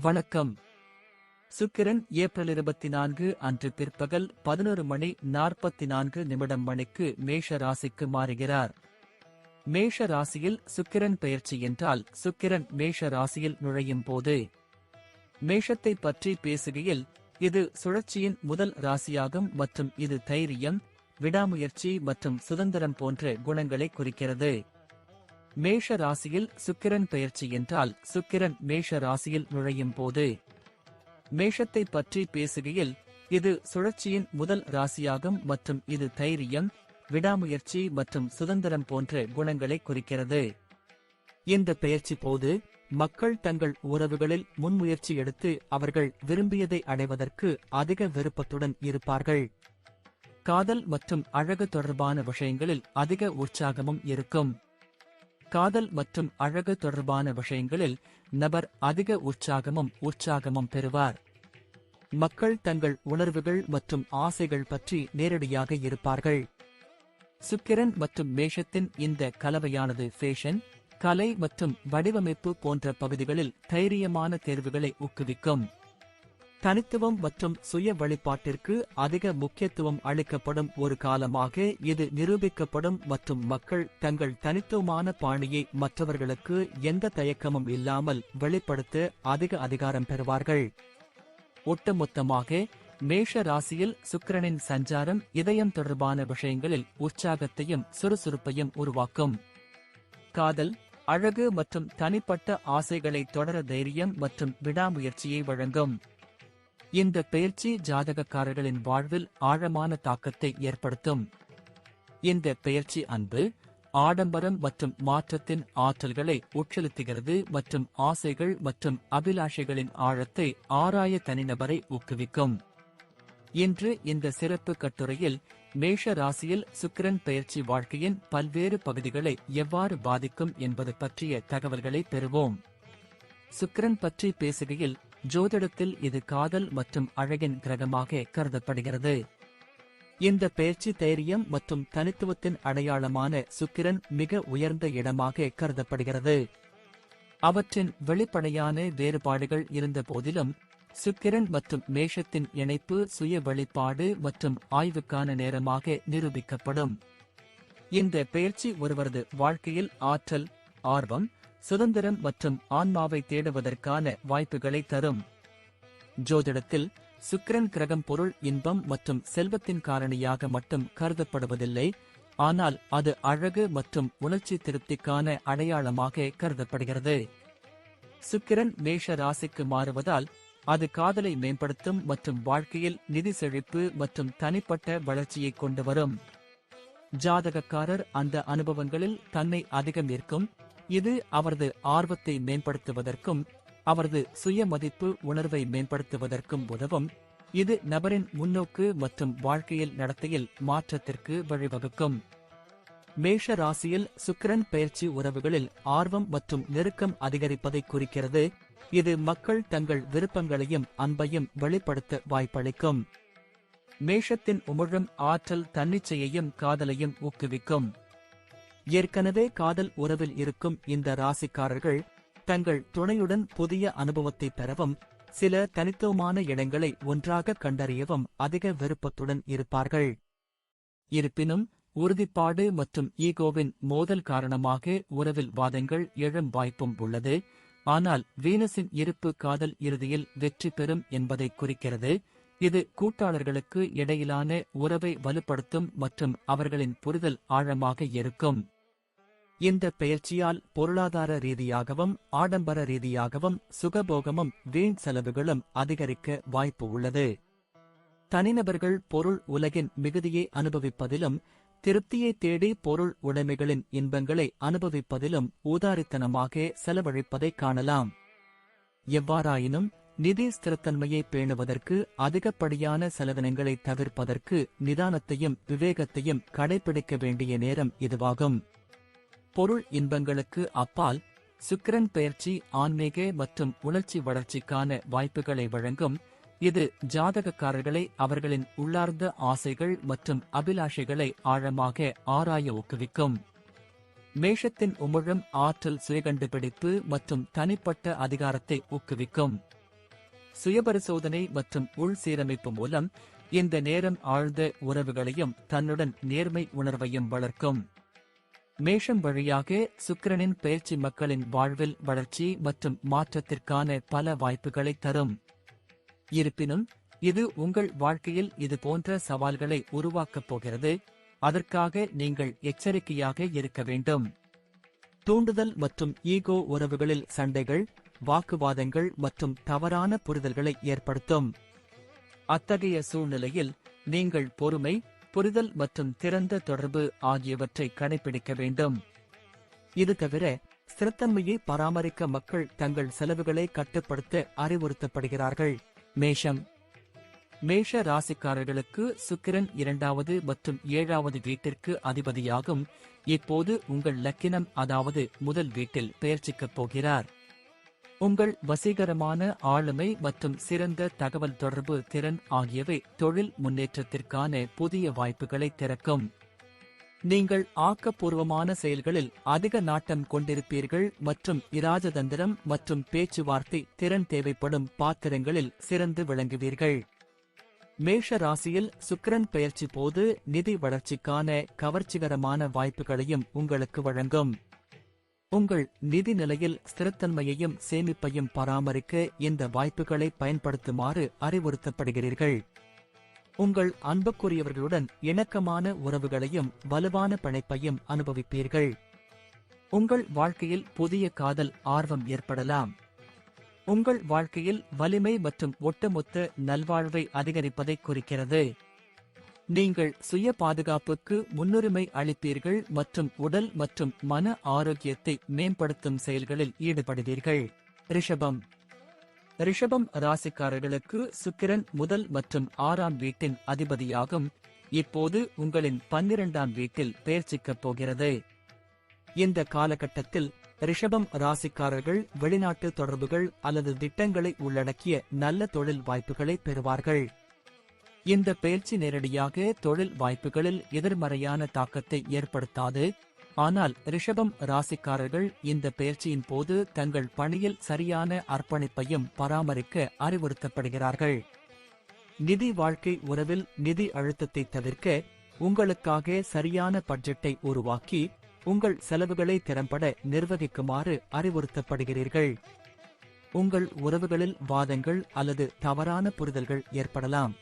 வணக்கம். சுக்கிரன் ஏப்ரல் 24 அன்று பிற்பகல் 11:44 மணிக்கு மேஷ ராசிக்கு மாறுகிறார். மேஷ ராசியில் சுக்கிரன் பெயர்ச்சி என்றால் சுக்கிரன் மேஷ ராசியில் நுழையும் போது மேஷத்தை பற்றி பேசுகையில் இது சுழற்சியின் முதல் ராசியாகும் மற்றும் இது தைரியம், விடாமுயற்சி மற்றும் சுதந்திரம் போன்ற குணங்களை குறிக்கிறது. மேஷ ராசியில் சுக்கிரன் பெயர்ச்சி என்றால் சுக்கிரன் மேஷ ராசியில் நுழையும் போது மேஷத்தை பற்றி பேசுகையில் இது சுழற்சியின் முதல் ராசியாகும் மற்றும் இது தைரியம், விடாமுயற்சி மற்றும் சுதந்திரம் போன்ற குணங்களை குறிக்கிறது. இந்த பெயர்ச்சி போது மக்கள் தங்கள் உறவுகளில் முன்முயற்சி எடுத்து அவர்கள் விரும்பியதை அடைவதற்கு அதிக விருப்பத்துடன் இருப்பார்கள். காதல் மற்றும் அழகு தொடர்பான விஷயங்களில் அதிக உற்சாகமும் இருக்கும். காதல் மற்றும் அழகு தொடர்பான விஷயங்களில் நபர் அதிக உற்சாகமும் பெறுவார். மக்கள் தங்கள் உணர்வுகள் மற்றும் ஆசைகள் பற்றி நேரடியாக இருப்பார்கள். சுக்கிரன் மற்றும் மேஷத்தின் இந்த கலவையானது ஃபேஷன், கலை மற்றும் வடிவமைப்பு போன்ற பகுதிகளில் தைரியமான தேர்வுகளை ஊக்குவிக்கும். தனித்துவம் மற்றும் சுய வழிபாட்டிற்கு அதிக முக்கியத்துவம் அளிக்கப்படும் ஒரு காலமாக இது நிரூபிக்கப்படும் மற்றும் மக்கள் தங்கள் தனித்துவமான பாணியை மற்றவர்களுக்கு எந்த தயக்கமும் இல்லாமல் வெளிப்படுத்த அதிக அதிகாரம் பெறுவார்கள். ஒட்டுமொத்தமாக மேஷ ராசியில் சுக்கிரனின் சஞ்சாரம் இதயம் தொடர்பான விஷயங்களில் உற்சாகத்தையும் சுறுசுறுப்பையும் உருவாக்கும். காதல், அழகு மற்றும் தனிப்பட்ட ஆசைகளை தொடர தைரியம் மற்றும் விடாமுயற்சியை வழங்கும். இந்த பெயர்ச்சி ஜாதகக்காரர்களின் வாழ்வில் ஆழமான தாக்கத்தை ஏற்படுத்தும். இந்த பெயர்ச்சி அன்பு, ஆடம்பரம் மற்றும் மாற்றத்தின் ஆற்றல்களை உட்செலுத்துகிறது மற்றும் ஆசைகள் மற்றும் அபிலாஷைகளின் ஆழத்தை ஆராய தனிநபரை ஊக்குவிக்கும். இன்று இந்த சிறப்பு கட்டுரையில் மேஷ ராசியில் சுக்கிரன் பெயர்ச்சி வாழ்க்கையின் பல்வேறு பகுதிகளை எவ்வாறு பாதிக்கும் என்பது பற்றிய தகவல்களை பெறுவோம். சுக்கிரன் பற்றி பேசுகையில் ஜோதிடத்தில் இது காதல் மற்றும் அழகின் கிரகமாக கருதப்படுகிறது. இந்த பெயர்ச்சி தைரியம் மற்றும் தனித்துவத்தின் அடையாளமான சுக்கிரன் மிக உயர்ந்த இடமாக கருதப்படுகிறது. அவற்றின் வெளிப்படையான வேறுபாடுகள் இருந்த போதிலும் சுக்கிரன் மற்றும் மேஷத்தின் இணைப்பு சுய வெளிப்பாடு மற்றும் ஆய்வுக்கான நேரமாக நிரூபிக்கப்படும். இந்த பெயர்ச்சி ஒருவரது வாழ்க்கையில் ஆற்றல், ஆர்வம், சுதந்திரம் மற்றும் ஆன்மாவை தேடுவதற்கான வாய்ப்புகளை தரும். ஜோதிடத்தில் சுக்கிரன் கிரகம் பொருள், இன்பம் மற்றும் செல்வத்தின் காரணியாக மட்டும் கருதப்படுவதில்லை, ஆனால் அது அழகு மற்றும் உணர்ச்சி திருப்திக்கான அடையாளமாக கருதப்படுகிறது. சுக்கிரன் மேஷ ராசிக்கு மாறுவதால் அது காதலை மேம்படுத்தும் மற்றும் வாழ்க்கையில் நிதி செழிப்பு மற்றும் தனிப்பட்ட வளர்ச்சியை கொண்டு வரும். ஜாதகக்காரர் அந்த அனுபவங்களில் தன்னை அதிகம் ஈர்க்கும். இது அவரது ஆர்வத்தை மேம்படுத்துவதற்கும் அவரது சுய மதிப்பு உணர்வை மேம்படுத்துவதற்கும் உதவும். இது நபரின் முன்னோக்கு மற்றும் வாழ்க்கையில் நடத்தையில் மாற்றத்திற்கு வழிவகுக்கும். மேஷ ராசியில் சுக்கிரன் பெயர்ச்சி உறவுகளில் ஆர்வம் மற்றும் நெருக்கம் அதிகரிப்பதை குறிக்கிறது. இது மக்கள் தங்கள் விருப்பங்களையும் அன்பையும் வெளிப்படுத்த வாய்ப்பளிக்கும். மேஷத்தின் உமிழும் ஆற்றல் தன்னிச்சையையும் காதலையும் ஊக்குவிக்கும். ஏற்கனவே காதல் உறவில் இருக்கும் இந்த ராசிக்காரர்கள் தங்கள் துணையுடன் புதிய அனுபவத்தை பெறவும் சில தனித்துவமான இடங்களை ஒன்றாக கண்டறியவும் அதிக விருப்பத்துடன் இருப்பார்கள். இருப்பினும் உறுதிப்பாடு மற்றும் ஈகோவின் மோதல் காரணமாக உறவில் வாதங்கள் எழும் வாய்ப்பும் உள்ளது. ஆனால் வீனஸின் இருப்பு காதல் இறுதியில் வெற்றி பெறும் என்பதை குறிக்கிறது. இது கூட்டாளர்களுக்கு இடையிலான உறவை வலுப்படுத்தும் மற்றும் அவர்களின் புரிதல் ஆழமாக இருக்கும். இந்த பெயர்ச்சியால் பொருளாதார ரீதியாகவும் ஆடம்பர ரீதியாகவும் சுகபோகமும் வீண் செலவுகளும் அதிகரிக்க வாய்ப்பு உள்ளது. தனிநபர்கள் பொருள் உலகின் மிகுதியை அனுபவிப்பதிலும் திருப்தியை தேடி பொருள் உடைமைகளின் இன்பங்களை அனுபவிப்பதிலும் ஊதாரித்தனமாக செலவழிப்பதை காணலாம். எவ்வாறாயினும் நிதி ஸ்திரத்தன்மையை பேணுவதற்கு அதிகப்படியான செலவினங்களை தவிர்ப்பதற்கு நிதானத்தையும் விவேகத்தையும் கடைபிடிக்க வேண்டிய நேரம் இதுவாகும். பொருள் இன்பங்களுக்கு அப்பால் சுக்கிரன் பெயர்ச்சி ஆன்மீக மற்றும் உணர்ச்சி வளர்ச்சிக்கான வாய்ப்புகளை வழங்கும். இது ஜாதகக்காரர்களை அவர்களின் உள்ளார்ந்த ஆசைகள் மற்றும் அபிலாஷைகளை ஆழமாக ஆராய ஊக்குவிக்கும். மேஷத்தின் உமிழும் ஆற்றல் சுயகண்டுபிடிப்பு மற்றும் தனிப்பட்ட அதிகாரத்தை ஊக்குவிக்கும். சுயபரிசோதனை மற்றும் உள் சீரமைப்பு மூலம் இந்த நேரம் ஆழ்ந்த உறவுகளையும் தன்னுடன் நேர்மை உணர்வையும் வளர்க்கும். மேஷம் வழியாக சுக்கிரனின் பெயர்ச்சி மக்களின் வாழ்வில் வளர்ச்சி மற்றும் மாற்றத்திற்கான பல வாய்ப்புகளை தரும். இருப்பினும் இது உங்கள் வாழ்க்கையில் இது போன்ற சவால்களை உருவாக்கப் போகிறது. அதற்காக நீங்கள் எச்சரிக்கையாக இருக்க வேண்டும். தூண்டுதல் மற்றும் ஈகோ உறவுகளில் சண்டைகள், வாக்குவாதங்கள் மற்றும் தவறான புரிதல்களை ஏற்படுத்தும். அத்தகைய சூழ்நிலையில் நீங்கள் பொறுமை, புரிதல் மற்றும் திறந்த தொடர்பு ஆகியவற்றை கடைபிடிக்க வேண்டும். இது தவிர ஸ்திரத்தன்மையை பராமரிக்க மக்கள் தங்கள் செலவுகளை கட்டுப்படுத்த அறிவுறுத்தப்படுகிறார்கள். மேஷம். மேஷ ராசிக்காரர்களுக்கு சுக்கிரன் 2வது மற்றும் 7வது வீட்டிற்கு அதிபதியாகும். இப்போது உங்கள் லக்கினம் அதாவது முதல் வீட்டில் பெயர்ச்சிக்கப் போகிறார். உங்கள் வசீகரமான ஆளுமை மற்றும் சிறந்த தகவல் தொடர்பு திறன் ஆகியவை தொழில் முன்னேற்றத்திற்கான புதிய வாய்ப்புகளை திறக்கும். நீங்கள் ஆக்கப்பூர்வமான செயல்களில் அதிக நாட்டம் கொண்டிருப்பீர்கள் மற்றும் இராஜதந்திரம் மற்றும் பேச்சுவார்த்தை திறன் தேவைப்படும் பாத்திரங்களில் சிறந்து விளங்குவீர்கள். மேஷ ராசியில் சுக்கிரன் பெயர்ச்சி போது நிதி வளர்ச்சிக்கான கவர்ச்சிகரமான வாய்ப்புகளையும் உங்களுக்கு வழங்கும். உங்கள் நிதி நிலையில் ஸ்திரத்தன்மையையும் சேமிப்பையும் பராமரிக்க இந்த வாய்ப்புகளை பயன்படுத்துமாறு அறிவுறுத்தப்படுகிறீர்கள். உங்கள் அன்புக்குரியவர்களுடன் இணக்கமான உறவுகளையும் வலுவான பிணைப்பையும் அனுபவிப்பீர்கள். உங்கள் வாழ்க்கையில் புதிய காதல் ஆர்வம் ஏற்படலாம். உங்கள் வாழ்க்கையில் வலிமை மற்றும் ஒட்டுமொத்த நல்வாழ்வை அதிகரிப்பதை குறிக்கிறது. நீங்கள் சுய பாதுகாப்புக்கு முன்னுரிமை அளிப்பீர்கள் மற்றும் உடல் மற்றும் மன ஆரோக்கியத்தை மேம்படுத்தும் செயல்களில் ஈடுபடுவீர்கள். ரிஷபம். ரிஷபம் ராசிக்காரர்களுக்கு சுக்கிரன் முதல் மற்றும் 6ஆம் வீட்டின் அதிபதியாகும். இப்போது உங்களின் 12ஆம் வீட்டில் பெயர்ச்சிக்கப் போகிறது. இந்த காலகட்டத்தில் ரிஷபம் ராசிக்காரர்கள் வெளிநாட்டு தொடர்புகள் அல்லது திட்டங்களை உள்ளடக்கிய நல்ல தொழில் வாய்ப்புகளை பெறுவார்கள். இந்த பயிற்சி நேரடியாக தொழில் வாய்ப்புகளில் எதிர்மறையான தாக்கத்தை ஏற்படுத்தாது. ஆனால் ரிஷபம் ராசிக்காரர்கள் இந்த பயிற்சியின் போது தங்கள் பணியில் சரியான அர்ப்பணிப்பையும் பராமரிக்க அறிவுறுத்தப்படுகிறார்கள். நிதி வாழ்க்கை உறவில் நிதி அழுத்தத்தை தவிர்க்க உங்களுக்காக சரியான பட்ஜெட்டை உருவாக்கி உங்கள் செலவுகளை திறம்பட நிர்வகிக்குமாறு அறிவுறுத்தப்படுகிறீர்கள். உங்கள் உறவுகளில் வாதங்கள் அல்லது தவறான புரிதல்கள் ஏற்படலாம்.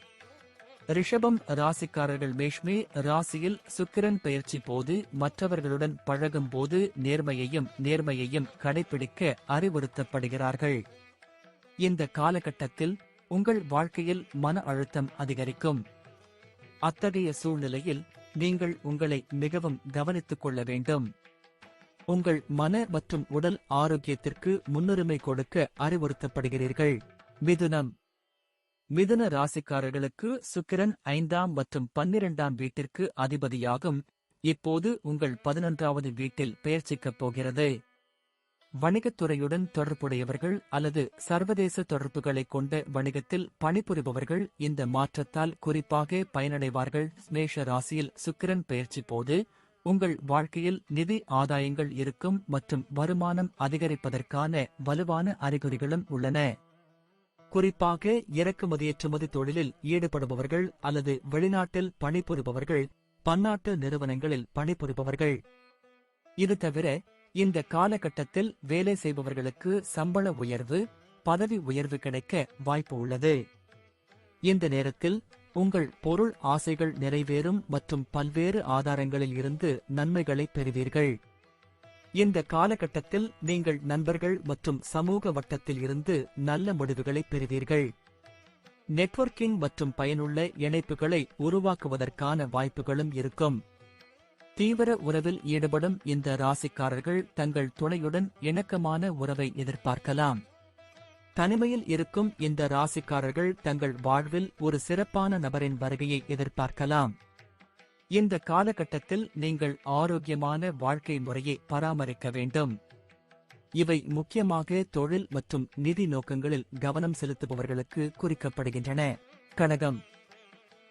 ரிஷபம் ராசிக்காரர்கள் மேஷ்மே ராசியில் சுக்கிரன் பெயர்ச்சி போது மற்றவர்களுடன் பழகும் போது நேர்மையையும் கடைபிடிக்க அறிவுறுத்தப்படுகிறார்கள். இந்த காலகட்டத்தில் உங்கள் வாழ்க்கையில் மன அழுத்தம் அதிகரிக்கும். அத்தகைய சூழ்நிலையில் நீங்கள் உங்களை மிகவும் கவனித்துக் கொள்ள வேண்டும். உங்கள் மன மற்றும் உடல் ஆரோக்கியத்திற்கு முன்னுரிமை கொடுக்க அறிவுறுத்தப்படுகிறீர்கள். மிதுனம். மிதுன ராசிக்காரர்களுக்கு சுக்கிரன் 5ஆம் மற்றும் 12ஆம் வீட்டிற்கு அதிபதியாகும். இப்போது உங்கள் 11வது வீட்டில் பெயர்ச்சிக்கப் போகிறது. வணிகத்துறையுடன் தொடர்புடையவர்கள் அல்லது சர்வதேச தொடர்புகளை கொண்ட வணிகத்தில் பணிபுரிபவர்கள் இந்த மாற்றத்தால் குறிப்பாக பயனடைவார்கள். மேஷ ராசியில் சுக்கிரன் பெயர்ச்சி போது உங்கள் வாழ்க்கையில் நிதி ஆதாயங்கள் இருக்கும் மற்றும் வருமானம் அதிகரிப்பதற்கான வலுவான அறிகுறிகளும் உள்ளன. குறிப்பாக இறக்குமதி தொழிலில் ஈடுபடுபவர்கள் அல்லது வெளிநாட்டில் பணிபுரிபவர்கள், பன்னாட்டு நிறுவனங்களில் பணிபுரிபவர்கள். இது தவிர இந்த காலகட்டத்தில் வேலை செய்பவர்களுக்கு சம்பள உயர்வு, பதவி உயர்வு கிடைக்க வாய்ப்பு உள்ளது. இந்த நேரத்தில் உங்கள் பொருள் ஆசைகள் நிறைவேறும் மற்றும் பல்வேறு ஆதாரங்களில் இருந்து நன்மைகளை பெறுவீர்கள். இந்த காலகட்டத்தில் நீங்கள் நண்பர்கள் மற்றும் சமூக வட்டத்தில் இருந்து நல்ல முடிவுகளை பெறுவீர்கள். நெட்வொர்க்கிங் மற்றும் பயனுள்ள இணைப்புகளை உருவாக்குவதற்கான வாய்ப்புகளும் இருக்கும். தீவிர உறவில் ஈடுபடும் இந்த ராசிக்காரர்கள் தங்கள் துணையுடன் இணக்கமான உறவை எதிர்பார்க்கலாம். தனிமையில் இருக்கும் இந்த ராசிக்காரர்கள் தங்கள் வாழ்வில் ஒரு சிறப்பான நபரின் வருகையை எதிர்பார்க்கலாம். இந்த காலகட்டத்தில் நீங்கள் ஆரோக்கியமான வாழ்க்கை முறையை பராமரிக்க வேண்டும். இவை முக்கியமாக தொழில் மற்றும் நிதி நோக்கங்களில் கவனம் செலுத்துபவர்களுக்கு குறிக்கப்படுகின்றன. கடகம்.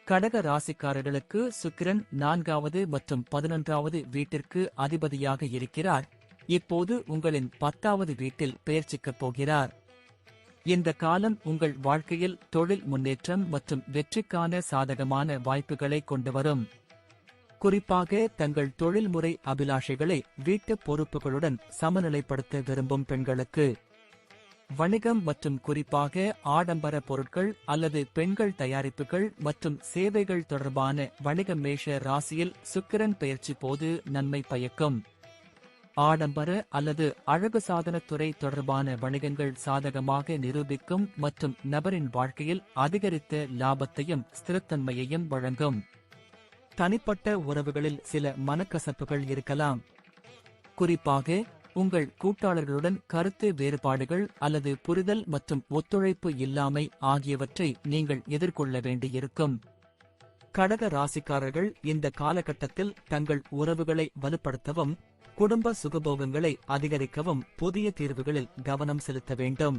கடக ராசிக்காரர்களுக்கு சுக்கிரன் 4வது மற்றும் 11வது வீட்டிற்கு அதிபதியாக இருக்கிறார். இப்போது உங்களின் 10வது வீட்டில் பெயர்ச்சிக்கப் போகிறார். இந்த காலம் உங்கள் வாழ்க்கையில் தொழில் முன்னேற்றம் மற்றும் வெற்றிக்கான சாதகமான வாய்ப்புகளை கொண்டுவரும். குறிப்பாக தங்கள் தொழில்முறை அபிலாஷைகளை வீட்டுப் பொறுப்புகளுடன் சமநிலைப்படுத்த விரும்பும் பெண்களுக்கு. வணிகம் மற்றும் குறிப்பாக ஆடம்பர பொருட்கள் அல்லது பெண்கள் தயாரிப்புகள் மற்றும் சேவைகள் தொடர்பான வணிக மேஷ ராசியில் சுக்கிரன் பெயர்ச்சி போது நன்மை பயக்கும். ஆடம்பர அல்லது அழகு சாதனத்துறை தொடர்பான வணிகங்கள் சாதகமாக நிரூபிக்கும் மற்றும் நபரின் வாழ்க்கையில் அதிகரித்த லாபத்தையும் ஸ்திரத்தன்மையையும் வழங்கும். தனிப்பட்ட உறவுகளில் சில மனக்கசப்புகள் இருக்கலாம். குறிப்பாக உங்கள் கூட்டாளர்களுடன் கருத்து வேறுபாடுகள் அல்லது புரிதல் மற்றும் ஒத்துழைப்பு இல்லாமை ஆகியவற்றை நீங்கள் எதிர்கொள்ள வேண்டியிருக்கும். கடக ராசிக்காரர்கள் இந்த காலகட்டத்தில் தங்கள் உறவுகளை வலுப்படுத்தவும் குடும்ப சுகபோகங்களை அதிகரிக்கவும் புதிய தீர்வுகளில் கவனம் செலுத்த வேண்டும்.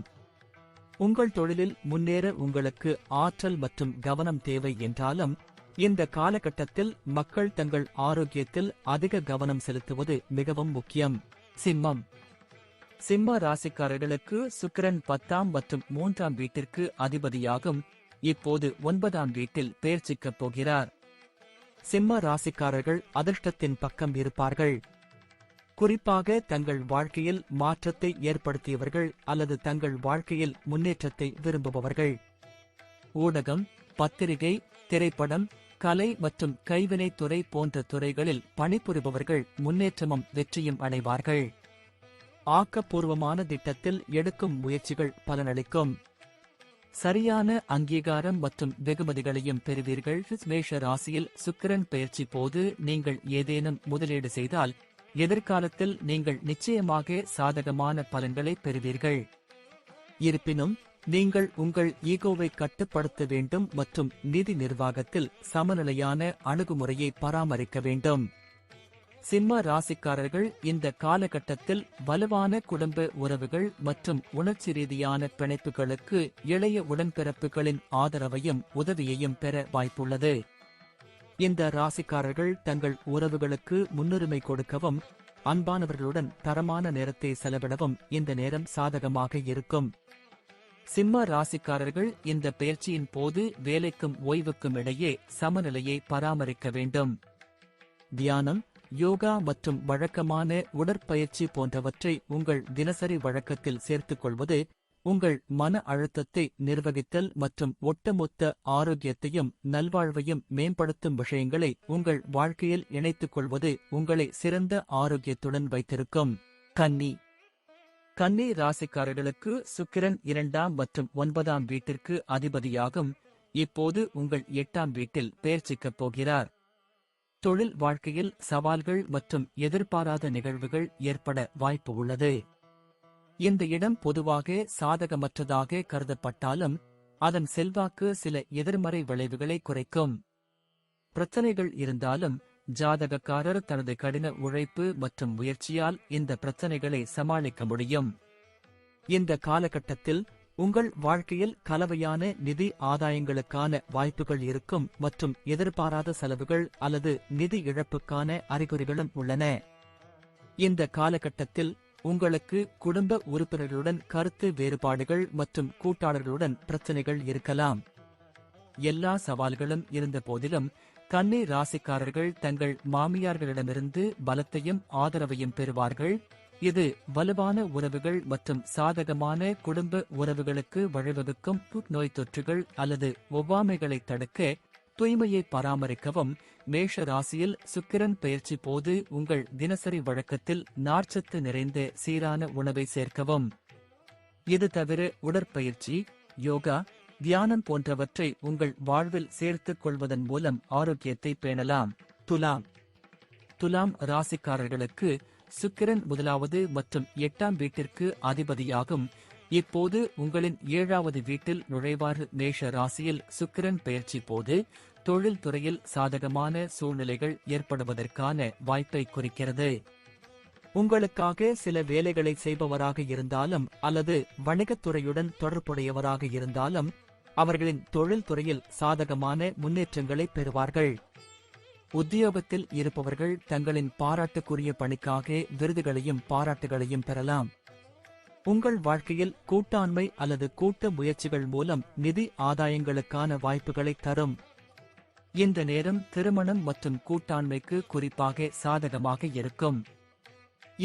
உங்கள் தொழிலில் முன்னேற உங்களுக்கு ஆற்றல் மற்றும் கவனம் தேவை என்றாலும் இந்த காலகட்டத்தில் மக்கள் தங்கள் ஆரோக்கியத்தில் அதிக கவனம் செலுத்துவது மிகவும் முக்கியம். சிம்ம ராசிக்காரர்களுக்கு சுக்கிரன் 10ஆம் மற்றும் 3ஆம் வீட்டிற்கு அதிபதியாகும். இப்போது 9ஆம் வீட்டில் பெயர்ச்சிக்கப் போகிறார். சிம்ம ராசிக்காரர்கள் அதிர்ஷ்டத்தின் பக்கம் இருப்பார்கள். குறிப்பாக தங்கள் வாழ்க்கையில் மாற்றத்தை ஏற்படுத்தியவர்கள் அல்லது தங்கள் வாழ்க்கையில் முன்னேற்றத்தை விரும்புபவர்கள். ஊடகம், பத்திரிகை, திரைப்படம், கலை மற்றும் கைவினைத் துறை போன்ற துறைகளில் பணிபுரிபவர்கள் முன்னேற்றமும் வெற்றியும் அடைவார்கள். ஆக்கப்பூர்வமான திட்டத்தில் எடுக்கும் முயற்சிகள் பலனளிக்கும். சரியான அங்கீகாரம் மற்றும் வெகுமதிகளையும் பெறுவீர்கள். மேஷ ராசியில் சுக்கிரன் பெயர்ச்சி போது நீங்கள் ஏதேனும் முதலீடு செய்தால் எதிர்காலத்தில் நீங்கள் நிச்சயமாக சாதகமான பலன்களை பெறுவீர்கள். இருப்பினும் நீங்கள் உங்கள் ஈகோவை கட்டுப்படுத்த வேண்டும் மற்றும் நிதி நிர்வாகத்தில் சமநிலையான அணுகுமுறையை பராமரிக்க வேண்டும். சிம்ம ராசிக்காரர்கள் இந்த காலகட்டத்தில் வலுவான குடும்ப உறவுகள் மற்றும் உணர்ச்சி ரீதியான பிணைப்புகளுக்கு இளைய உடன்பிறப்புகளின் ஆதரவையும் உதவியையும் பெற வாய்ப்புள்ளது. இந்த ராசிக்காரர்கள் தங்கள் உறவுகளுக்கு முன்னுரிமை கொடுக்கவும் அன்பானவர்களுடன் தரமான நேரத்தை செலவிடவும் இந்த நேரம் சாதகமாக இருக்கும். சிம்ம ராசிக்காரர்கள் இந்த பெயர்ச்சியின் போது வேலைக்கும் ஓய்வுக்கும் இடையே சமநிலையை பராமரிக்க வேண்டும். தியானம், யோகா மற்றும் வழக்கமான உடற்பயிற்சி போன்றவற்றை உங்கள் தினசரி வழக்கத்தில் சேர்த்துக் கொள்வது உங்கள் மன அழுத்தத்தை நிர்வகித்தல் மற்றும் ஒட்டுமொத்த ஆரோக்கியத்தையும் நல்வாழ்வையும் மேம்படுத்தும் விஷயங்களை உங்கள் வாழ்க்கையில் இணைத்துக் கொள்வது உங்களை சிறந்த ஆரோக்கியத்துடன் வைத்திருக்கும். கன்னி ராசிக்காரர்களுக்கு சுக்கிரன் 2ஆம் மற்றும் 9ஆம் வீட்டிற்கு அதிபதியாகும். இப்போது உங்கள் 8ஆம் வீட்டில் பெயர்ச்சிக்கப் போகிறார். தொழில் வாழ்க்கையில் சவால்கள் மற்றும் எதிர்பாராத நிகழ்வுகள் ஏற்பட வாய்ப்பு உள்ளது. இந்த இடம் பொதுவாக சாதகமற்றதாக கருதப்பட்டாலும் அதன் செல்வாக்கு சில எதிர்மறை விளைவுகளை குறைக்கும். பிரச்சனைகள் இருந்தாலும் ஜாதகக்காரர் தனது கடின உழைப்பு மற்றும் முயற்சியால் இந்த பிரச்சனைகளை சமாளிக்க முடியும். இந்த காலகட்டத்தில் உங்கள் வாழ்க்கையில் கலவையான நிதி ஆதாயங்களுக்கான வாய்ப்புகள் இருக்கும் மற்றும் எதிர்பாராத செலவுகள் அல்லது நிதி இழப்புக்கான அறிகுறிகளும் உள்ளன. இந்த காலகட்டத்தில் உங்களுக்கு குடும்ப உறுப்பினர்களுடன் கருத்து வேறுபாடுகள் மற்றும் கூட்டாளர்களுடன் பிரச்சனைகள் இருக்கலாம். எல்லா சவால்களும் இருந்த போதிலும் கன்னி ராசிக்காரர்கள் தங்கள் மாமியார்களிடமிருந்து பலத்தையும் ஆதரவையும் பெறுவார்கள். இது வலுவான உறவுகள் மற்றும் சாதகமான குடும்ப உறவுகளுக்கு வழிவகுக்கும் நோய் தொற்றுகள் அல்லது ஒவ்வாமைகளை தடுக்க தூய்மையை பராமரிக்கவும். மேஷ ராசியில் சுக்கிரன் பெயர்ச்சி போது உங்கள் தினசரி வழக்கத்தில் நார்ச்சத்து நிறைந்த சீரான உணவை சேர்க்கவும். இது தவிர உடற்பயிற்சி, யோகா, தியானம் போன்றவற்றை உங்கள் வாழ்வில் சேர்த்துக் கொள்வதன் மூலம் ஆரோக்கியத்தை பேணலாம். துலாம் ராசிக்காரர்களுக்கு சுக்கிரன் 1வது மற்றும் 8ஆம் வீட்டிற்கு அதிபதியாகும். இப்போது உங்களின் 7வது வீட்டில் நுழைவார். மேஷ ராசியில் சுக்கிரன் பெயர்ச்சி போது தொழில் துறையில் சாதகமான சூழ்நிலைகள் ஏற்படுவதற்கான வாய்ப்பை குறிக்கிறது. உங்களுக்காக சில வேலைகளை செய்பவராக இருந்தாலும் அல்லது வணிகத்துறையுடன் தொடர்புடையவராக இருந்தாலும் அவர்களின் தொழில் துறையில் சாதகமான முன்னேற்றங்களை பெறுவார்கள். உத்தியோகத்தில் இருப்பவர்கள் தங்களின் பாராட்டுக்குரிய பணிக்காக விருதுகளையும் பாராட்டுகளையும் பெறலாம். உங்கள் வாழ்க்கையில் கூட்டாண்மை அல்லது கூட்டு முயற்சிகள் மூலம் நிதி ஆதாயங்களுக்கான வாய்ப்புகளை தரும். இந்த நேரம் திருமணம் மற்றும் கூட்டாண்மைக்கு குறிப்பாக சாதகமாக இருக்கும்.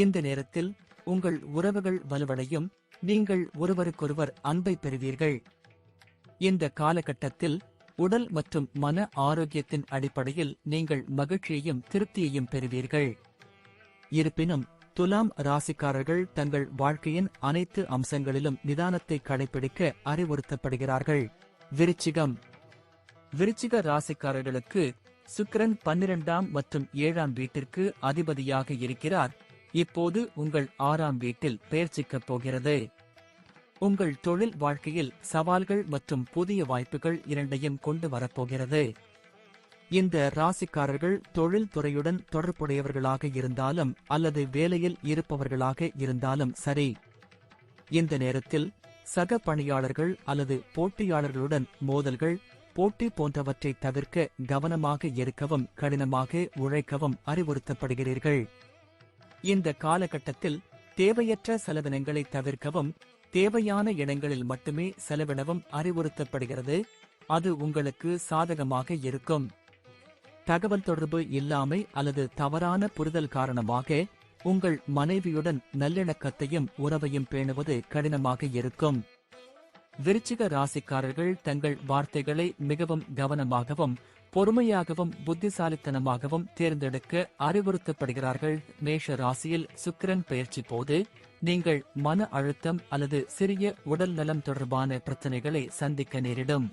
இந்த நேரத்தில் உங்கள் உறவுகள் வலுவடையும், நீங்கள் ஒருவருக்கொருவர் அன்பை பெறுவீர்கள். இந்த காலகட்டத்தில் உடல் மற்றும் மன ஆரோக்கியத்தின் அடிப்படையில் நீங்கள் மகிழ்ச்சியையும் திருப்தியையும் பெறுவீர்கள். இருப்பினும் துலாம் ராசிக்காரர்கள் தங்கள் வாழ்க்கையின் அனைத்து அம்சங்களிலும் நிதானத்தை கடைபிடிக்க அறிவுறுத்தப்படுகிறார்கள். விருச்சிகம். விருச்சிக ராசிக்காரர்களுக்கு சுக்கிரன் 12ஆம் மற்றும் 7ஆம் வீட்டிற்கு அதிபதியாக இருக்கிறார். இப்போது உங்கள் 6ஆம் வீட்டில் பெயர்ச்சிக்கப் போகிறது. உங்கள் தொழில் வாழ்க்கையில் சவால்கள் மற்றும் புதிய வாய்ப்புகள் இரண்டையும் கொண்டு வரப்போகிறது. இந்த ராசிக்காரர்கள் தொழில் துறையுடன் தொடர்புடையவர்களாக இருந்தாலும் அல்லது வேலையில் இருப்பவர்களாக இருந்தாலும் சரி, இந்த நேரத்தில் சக பணியாளர்கள் அல்லது போட்டியாளர்களுடன் மோதல்கள், போட்டி போன்றவற்றை தவிர்க்க கவனமாக இருக்கவும் கடினமாக உழைக்கவும் அறிவுறுத்தப்படுகிறீர்கள். இந்த காலகட்டத்தில் தேவையற்ற செலவினங்களை தவிர்க்கவும் தேவையான இடங்களில் மட்டுமே செலவிடவும் அறிவுறுத்தப்படுகிறது. அது உங்களுக்கு சாதகமாக இருக்கும். தகவல் தொடர்பு இல்லாமை அல்லது தவறான புரிதல் காரணமாக உங்கள் மனைவியுடன் நல்லிணக்கத்தையும் உறவையும் பேணுவது கடினமாக இருக்கும். விருச்சிக ராசிக்காரர்கள் தங்கள் வார்த்தைகளை மிகவும் கவனமாகவும் பொறுமையாகவும் புத்திசாலித்தனமாகவும் தேர்ந்தெடுக்க அறிவுறுத்தப்படுகிறார்கள். மேஷ ராசியில் சுக்கிரன் பெயர்ச்சி போது நீங்கள் மன அழுத்தம் அல்லது சிறிய உடல் நலம் தொடர்பான பிரச்சனைகளை சந்திக்க நேரிடும்.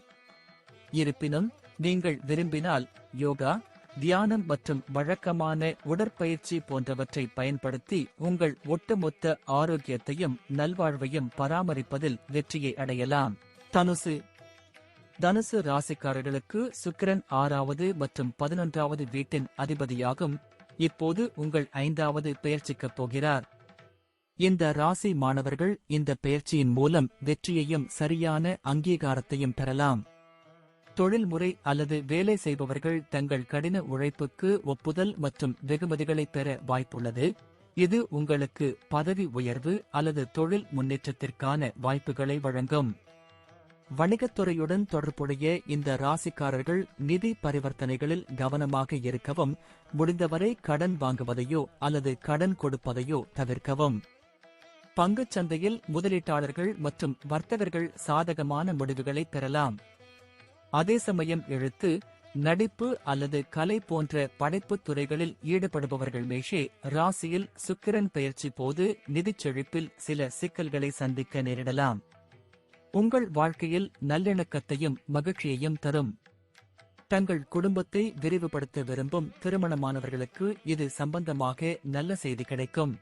இருப்பினும் நீங்கள் விரும்பினால் யோகா, தியானம் மற்றும் வழக்கமான உடற்பயிற்சி போன்றவற்றை பயன்படுத்தி உங்கள் ஒட்டுமொத்த ஆரோக்கியத்தையும் நல்வாழ்வையும் பராமரிப்பதில் வெற்றியை அடையலாம். தனுசு. தனுசு ராசிக்காரர்களுக்கு சுக்கிரன் 6வது மற்றும் 11வது வீட்டின் அதிபதியாகும். இப்போது உங்கள் 5வது பெயர்ச்சிக்கப் போகிறார். இந்த ராசி மாணவர்கள் இந்த பெயர்ச்சியின் மூலம் வெற்றியையும் சரியான அங்கீகாரத்தையும் பெறலாம். தொழில்முறை அல்லது வேலை செய்பவர்கள் தங்கள் கடின உழைப்புக்கு ஒப்புதல் மற்றும் வெகுமதிகளை பெற வாய்ப்புள்ளது. இது உங்களுக்கு பதவி உயர்வு அல்லது தொழில் முன்னேற்றத்திற்கான வாய்ப்புகளை வழங்கும். வணிகத்துறையுடன் தொடர்புடைய இந்த ராசிக்காரர்கள் நிதி பரிவர்த்தனைகளில் கவனமாக இருக்கவும், முடிந்தவரை கடன் வாங்குவதையோ அல்லது கடன் கொடுப்பதையோ தவிர்க்கவும். பங்குச் சந்தையில் முதலீட்டாளர்கள் மற்றும் வர்த்தகர்கள் சாதகமான முடிவுகளை பெறலாம். அதே சமயம் எழுத்து, நடிப்பு அல்லது கலை போன்ற படைப்புத் துறைகளில் ஈடுபடுபவர்கள் மேஷே ராசியில் சுக்கிரன் பெயர்ச்சி போது நிதிச் செழிப்பில் சில சிக்கல்களை சந்திக்க நேரிடலாம். உங்கள் வாழ்க்கையில் நல்லிணக்கத்தையும் மகிழ்ச்சியையும் தரும். தங்கள் குடும்பத்தை விரிவுபடுத்த விரும்பும் திருமணமானவர்களுக்கு இது சம்பந்தமாக நல்ல செய்தி கிடைக்கும்.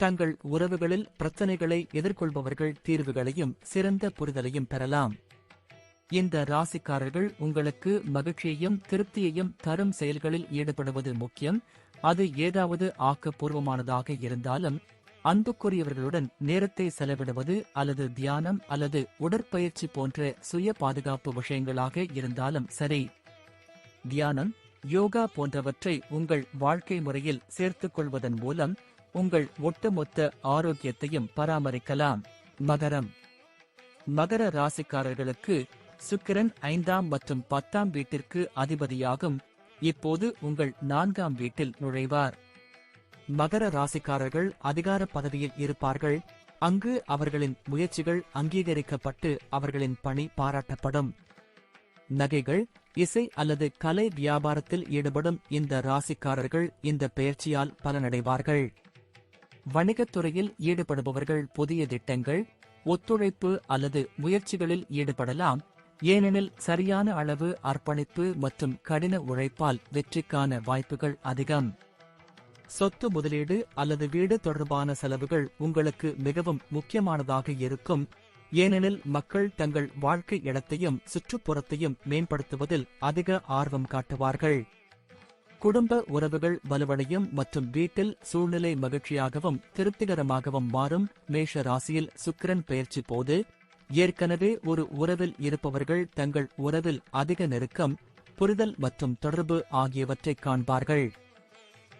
தங்கள் உறவுகளில் பிரச்சனைகளை எதிர்கொள்பவர்கள் தீர்வுகளையும் சிறந்த புரிதலையும் பெறலாம். இந்த ராசிக்காரர்கள் உங்களுக்கு மகிழ்ச்சியையும் திருப்தியையும் தரும் செயல்களில் ஈடுபடுவது முக்கியம். அது ஏதாவது ஆக்கப்பூர்வமானதாக இருந்தாலும், அன்புக்குரியவர்களுடன் நேரத்தை செலவிடுவது அல்லது தியானம் அல்லது உடற்பயிற்சி போன்ற சுய பாதுகாப்பு விஷயங்களாக இருந்தாலும் சரி. தியானம், யோகா போன்றவற்றை உங்கள் வாழ்க்கை முறையில் சேர்த்துக் கொள்வதன் மூலம் உங்கள் ஒட்டுமொத்த ஆரோக்கியத்தையும் பராமரிக்கலாம். மகரம். மகர ராசிக்காரர்களுக்கு சுக்கிரன் 5ஆம் மற்றும் 10ஆம் வீட்டிற்கு அதிபதியாகும். இப்போது உங்கள் 4ஆம் வீட்டில் நுழைவார். மகர ராசிக்காரர்கள் அதிகார பதவியில் இருப்பார்கள். அங்கு அவர்களின் முயற்சிகள் அங்கீகரிக்கப்பட்டு அவர்களின் பணி பாராட்டப்படும். நகைகள், இசை அல்லது கலை வியாபாரத்தில் ஈடுபடும் இந்த ராசிக்காரர்கள் இந்த பெயர்ச்சியால் பலனடைவார்கள். வணிகத்துறையில் ஈடுபடுபவர்கள் புதிய திட்டங்கள், ஒத்துழைப்பு அல்லது முயற்சிகளில் ஈடுபடலாம். ஏனெனில் சரியான அளவு அர்ப்பணிப்பு மற்றும் கடின உழைப்பால் வெற்றிக்கான வாய்ப்புகள் அதிகம். சொத்து முதலீடு அல்லது வீடு தொடர்பான செலவுகள் உங்களுக்கு மிகவும் முக்கியமானதாக இருக்கும். ஏனெனில் மக்கள் தங்கள் வாழ்க்கை இடத்தையும் சுற்றுப்புறத்தையும் மேம்படுத்துவதில் அதிக ஆர்வம் காட்டுவார்கள். குடும்ப உறவுகள் வலுவடையும் மற்றும் வீட்டில் சூழ்நிலை மகிழ்ச்சியாகவும் திருப்திகரமாகவும் மாறும். மேஷ ராசியில் சுக்கிரன் பெயர்ச்சி போது ஏற்கனவே ஒரு உறவில் இருப்பவர்கள் தங்கள் உறவில் அதிக நெருக்கம், புரிதல் மற்றும் தொடர்பு ஆகியவற்றை காண்பார்கள்.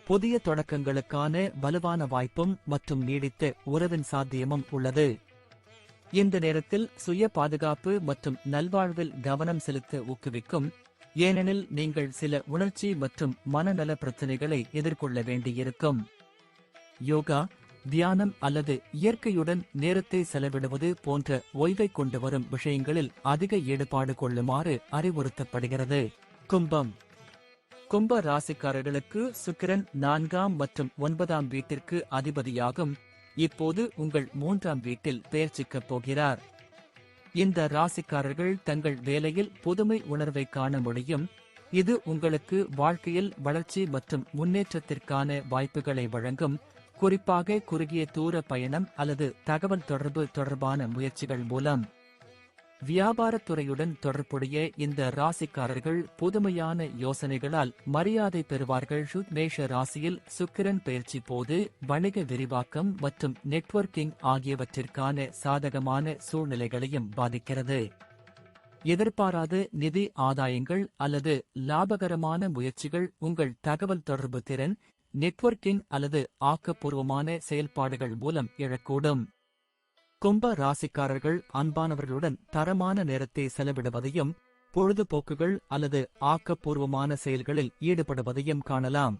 புதிய தொடக்கங்களுக்கான வலுவான வாய்ப்பும் மற்றும் நீடித்த உறவின் சாத்தியமும் உள்ளது. இந்த நேரத்தில் சுய பாதுகாப்பு மற்றும் நல்வாழ்வில் கவனம் செலுத்த ஊக்குவிக்கும், ஏனெனில் நீங்கள் சில உணர்ச்சி மற்றும் மனநல பிரச்சினைகளை எதிர்கொள்ள வேண்டியிருக்கும். யோகா, தியானம் அல்லது இயற்கையுடன் நேரத்தை செலவிடுவது போன்ற ஓய்வை கொண்டு வரும் விஷயங்களில் அதிக ஈடுபாடு கொள்ளுமாறு அறிவுறுத்தப்படுகிறது. கும்பம். கும்ப ராசிக்காரர்களுக்கு சுக்கிரன் 4ஆம் மற்றும் 9ஆம் வீட்டிற்கு அதிபதியாகும். இப்போது உங்கள் 3ஆம் வீட்டில் பெயர்ச்சிக்கப் போகிறார். இந்த ராசிக்காரர்கள் தங்கள் வேலையில் புதுமை உணர்வை காண முடியும். இது உங்களுக்கு வாழ்க்கையில் வளர்ச்சி மற்றும் முன்னேற்றத்திற்கான வாய்ப்புகளை வழங்கும், குறிப்பாக குறுகிய தூர பயணம் அல்லது தகவல் தொடர்பு தொடர்பான முயற்சிகள் மூலம். வியாபாரத்துறையுடன் தொடர்புடைய இந்த ராசிக்காரர்கள் புதுமையான யோசனைகளால் மரியாதை பெறுவார்கள். மேஷ ராசியில் சுக்கிரன் பெயர்ச்சி போது வணிக விரிவாக்கம் மற்றும் நெட்வொர்க்கிங் ஆகியவற்றிற்கான சாதகமான சூழ்நிலைகளையும் பாதிக்கிறது. எதிர்பாராத நிதி ஆதாயங்கள் அல்லது லாபகரமான முயற்சிகள் உங்கள் தகவல் தொடர்பு திறன், நெட்வொர்க்கிங் அல்லது ஆக்கப்பூர்வமான செயல்பாடுகள் மூலம் எழக்கூடும். கும்ப ராசிக்காரர்கள் அன்பானவர்களுடன் தரமான நேரத்தை செலவிடுவதையும் பொழுதுபோக்குகள் அல்லது ஆக்கப்பூர்வமான செயல்களில் ஈடுபடுவதையும் காணலாம்.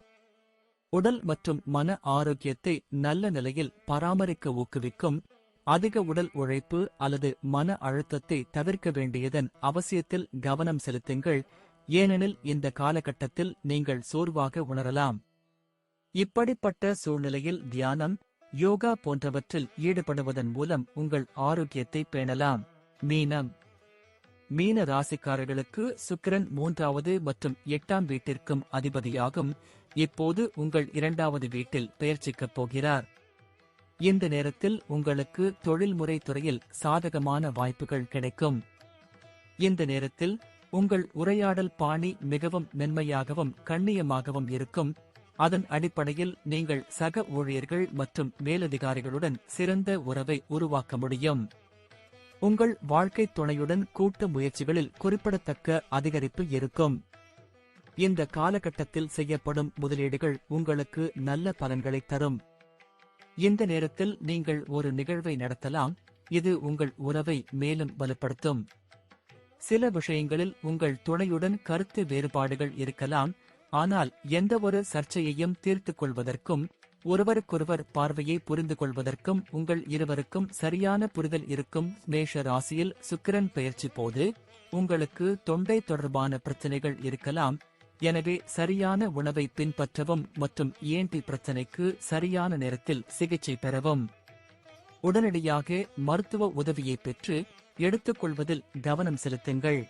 உடல் மற்றும் மன ஆரோக்கியத்தை நல்ல நிலையில் பராமரிக்க ஊக்குவிக்கும். அதிக உடல் உழைப்பு அல்லது மன அழுத்தத்தை தவிர்க்க வேண்டியதன் அவசியத்தில் கவனம் செலுத்துங்கள், ஏனெனில் இந்த காலகட்டத்தில் நீங்கள் சோர்வாக உணரலாம். இப்படிப்பட்ட சூழ்நிலையில் தியானம், யோகா போன்றவற்றில் ஈடுபடுவதன் மூலம் உங்கள் ஆரோக்கியத்தை பேணலாம். மீனம். மீன ராசிக்காரர்களுக்கு சுக்கிரன் 3வது மற்றும் 8ஆம் வீட்டிற்கும் அதிபதியாகும். இப்போது உங்கள் 2வது வீட்டில் பெயர்ச்சிக்கப் போகிறார். இந்த நேரத்தில் உங்களுக்கு தொழில்முறை துறையில் சாதகமான வாய்ப்புகள் கிடைக்கும். இந்த நேரத்தில் உங்கள் உரையாடல் பாணி மிகவும் மென்மையாகவும் கண்ணியமாகவும் இருக்கும். அதன் அடிப்படையில் நீங்கள் சக ஊழியர்கள் மற்றும் மேலதிகாரிகளுடன் சிறந்த உறவை உருவாக்க முடியும். உங்கள் வாழ்க்கை துணையுடன் கூட்டு முயற்சிகளில் குறிப்பிடத்தக்க அதிகரிப்பு இருக்கும். இந்த காலகட்டத்தில் செய்யப்படும் முதலீடுகள் உங்களுக்கு நல்ல பலன்களை தரும். இந்த நேரத்தில் நீங்கள் ஒரு நிகழ்வை நடத்தலாம், இது உங்கள் உறவை மேலும் வலுப்படுத்தும். சில விஷயங்களில் உங்கள் துணையுடன் கருத்து வேறுபாடுகள் இருக்கலாம், ஆனால் எந்தவொரு சர்ச்சையையும் தீர்த்துக் கொள்வதற்கும் ஒருவருக்கொருவர் பார்வையை புரிந்து கொள்வதற்கும் உங்கள் இருவருக்கும் சரியான புரிதல் இருக்கும். மேஷ ராசியில் சுக்கிரன் பெயர்ச்சி போது உங்களுக்கு தொண்டை தொடர்பான பிரச்சனைகள் இருக்கலாம், எனவே சரியான உணவை பின்பற்றவும் மற்றும் ENT பிரச்சனைக்கு சரியான நேரத்தில் சிகிச்சை பெறவும். உடனடியாக மருத்துவ உதவியை பெற்று எடுத்துக்கொள்வதில் கவனம் செலுத்துங்கள்.